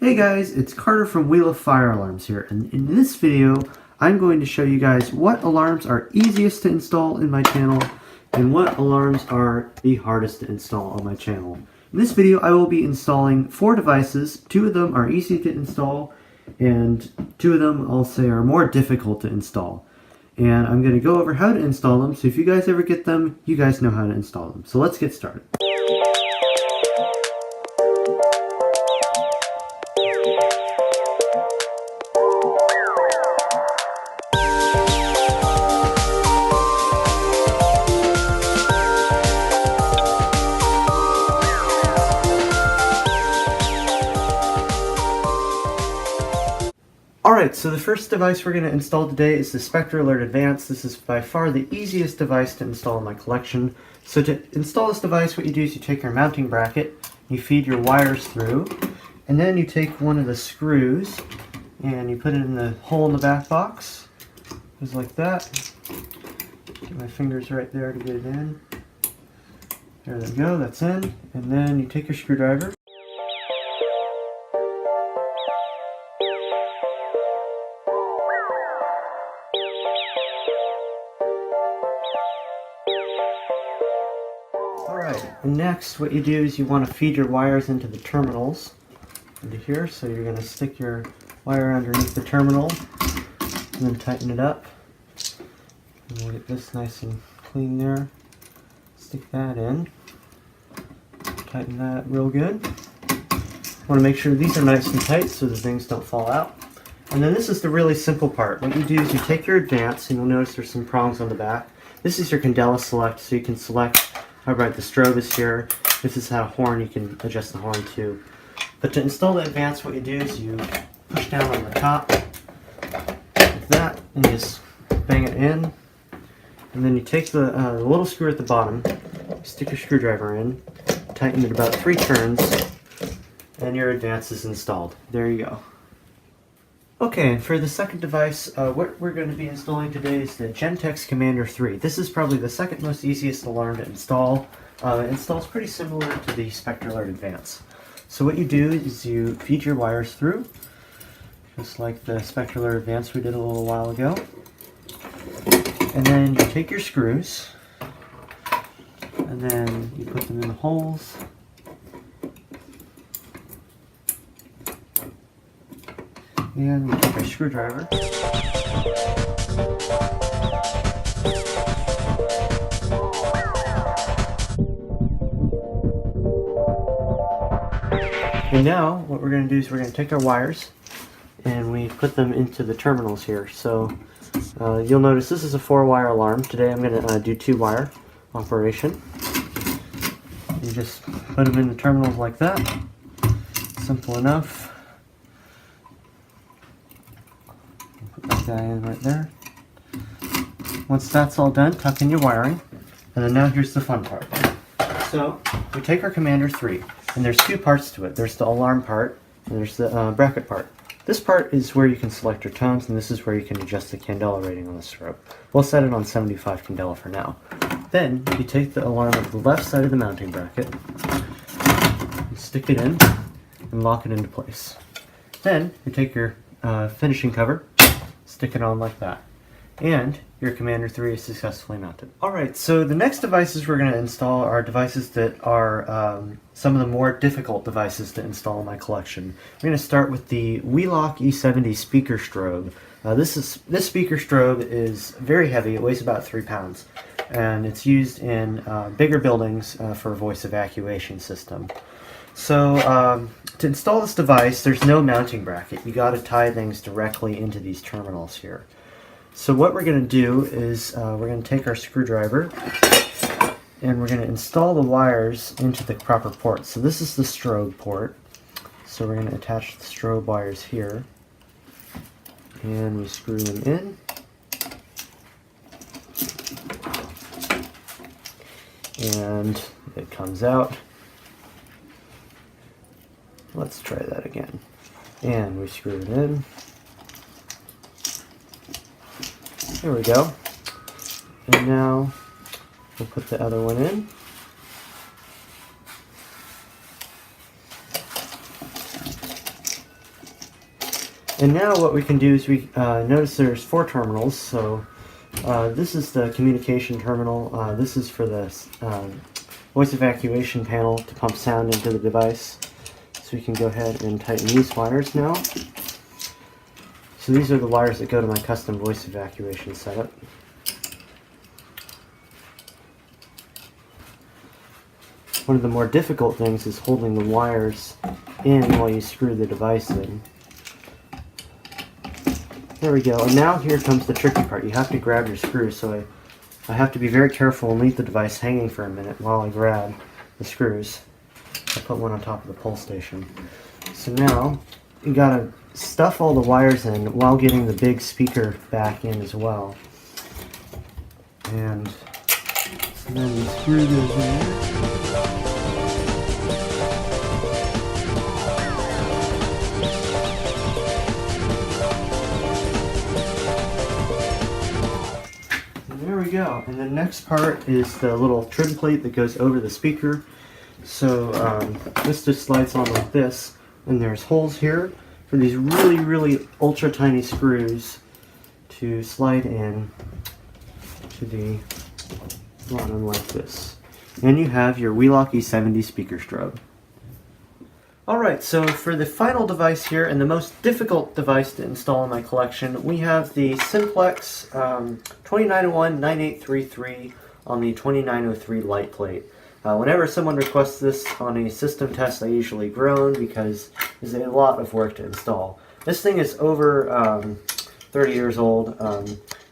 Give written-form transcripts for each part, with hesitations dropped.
Hey guys, it's Carter from Wheel of Fire Alarms here, and in this video I'm going to show you guys what alarms are easiest to install in my channel and what alarms are the hardest to install on my channel. In this video I will be installing 4 devices. 2 of them are easy to install and 2 of them I'll say are more difficult to install. And I'm going to go over how to install them, so if you guys ever get them, you guys know how to install them. So let's get started. Alright, so the first device we're going to install today is the Spectre Alert Advance. This is by far the easiest device to install in my collection. So to install this device, what you do is you take your mounting bracket, you feed your wires through, and then you take one of the screws and you put it in the hole in the back box, just like that. Get my fingers right there to get it in. There they go, that's in. And then you take your screwdriver. Alright, next what you do is you want to feed your wires into the terminals, into here. So you're going to stick your wire underneath the terminal and then tighten it up. And we'll get this nice and clean there. Stick that in. Tighten that real good. Want to make sure these are nice and tight so the things don't fall out. And then this is the really simple part. What you do is you take your Advance, and you'll notice there's some prongs on the back. This is your Candela select, so you can select how bright the strobe is here. This is how horn, you can adjust the horn too. But to install the Advance, what you do is you push down on the top like that and just bang it in. And then you take the little screw at the bottom, stick your screwdriver in, tighten it about 3 turns, and your Advance is installed. There you go. Okay, and for the second device, what we're going to be installing today is the Gentex Commander 3. This is probably the second most easiest alarm to install. It installs pretty similar to the Spectre Alert Advance. So what you do is you feed your wires through, just like the Spectre Alert Advance we did a little while ago. And then you take your screws, and then you put them in the holes. And we take our screwdriver. And now what we're going to do is we're going to take our wires and we put them into the terminals here. So you'll notice this is a 4-wire alarm. Today I'm going to do 2-wire operation. You just put them in the terminals like that. Simple enough. Put that guy in right there. Once that's all done, tuck in your wiring. And then now here's the fun part. So we take our Commander 3, and there's 2 parts to it. There's the alarm part, and there's the bracket part. This part is where you can select your tones, and this is where you can adjust the candela rating on the strobe. We'll set it on 75 candela for now. Then you take the alarm of the left side of the mounting bracket, and stick it in, and lock it into place. Then you take your finishing cover, stick it on like that, and your Commander 3 is successfully mounted. Alright, so the next devices we're going to install are devices that are some of the more difficult devices to install in my collection. We're going to start with the Wheelock E70 speaker strobe. This speaker strobe is very heavy. It weighs about 3 pounds, and it's used in bigger buildings for a voice evacuation system. So to install this device, there's no mounting bracket. You got to tie things directly into these terminals here. So what we're going to do is we're going to take our screwdriver and we're going to install the wires into the proper port. So this is the strobe port. So we're going to attach the strobe wires here, and we screw them in. And it comes out. Let's try that again. And we screw it in. There we go. And now we'll put the other one in. And now what we can do is we notice there's 4 terminals. So this is the communication terminal. This is for the voice evacuation panel to pump sound into the device. So we can go ahead and tighten these wires now. So these are the wires that go to my custom voice evacuation setup. One of the more difficult things is holding the wires in while you screw the device in. There we go. And now here comes the tricky part. You have to grab your screws. So I have to be very careful and leave the device hanging for a minute while I grab the screws. I put one on top of the pull station. So now you gotta stuff all the wires in while getting the big speaker back in as well. And so then you screw those in there. There we go. And the next part is the little trim plate that goes over the speaker. So this just slides on like this, and there's holes here for these really ultra tiny screws to slide in to the bottom like this. And you have your Wheelock E70 speaker strobe. Alright, so for the final device here, and the most difficult device to install in my collection, we have the Simplex 2901-9833 on the 2903 light plate. Whenever someone requests this on a system test, I usually groan because it's a lot of work to install. This thing is over 30 years old.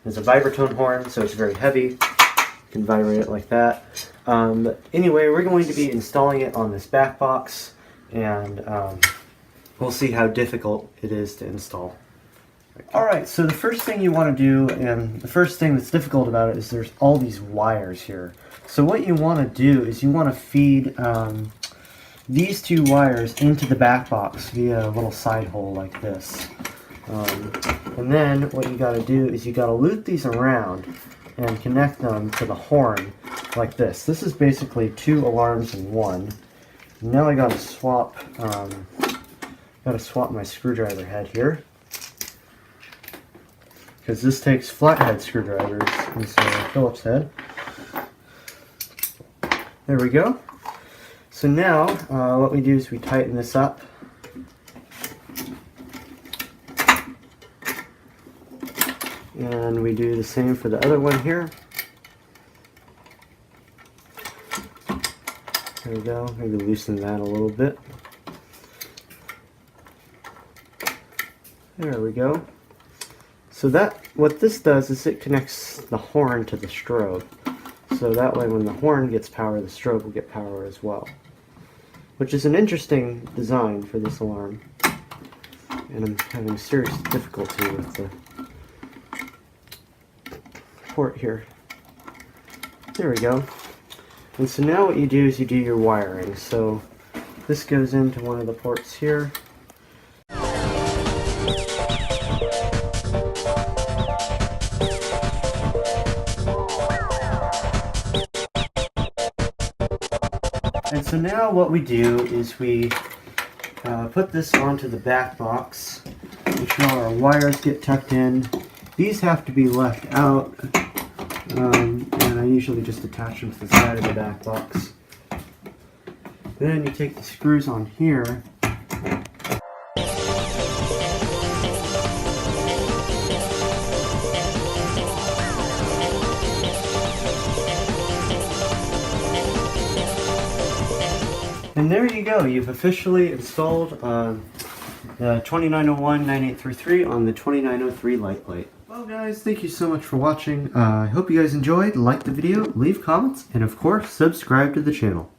It's a vibratone horn, so it's very heavy. You can vibrate it like that. But anyway, we're going to be installing it on this back box, and we'll see how difficult it is to install. Alright, so the first thing you want to do, and the first thing that's difficult about it, is there's all these wires here. So what you want to do is you want to feed these 2 wires into the back box via a little side hole like this. And then what you got to do is you got to loop these around and connect them to the horn like this. This is basically 2 alarms in one. Now I got to swap my screwdriver head here, because this takes flathead screwdrivers instead of Phillips head. There we go. So now what we do is we tighten this up. And we do the same for the other one here. There we go. Maybe loosen that a little bit. There we go. So what this does is it connects the horn to the strobe. So that way when the horn gets power, the strobe will get power as well. Which is an interesting design for this alarm. And I'm having serious difficulty with the port here. There we go. And so now what you do is you do your wiring. So this goes into one of the ports here. And so now what we do is we put this onto the back box. Make sure all our wires get tucked in. These have to be left out, and I usually just attach them to the side of the back box. Then you take the screws on here. And there you go, you've officially installed the 2901-9833 on the 2903 light plate. Well guys, thank you so much for watching. I hope you guys enjoyed. Like the video, leave comments, and of course, subscribe to the channel.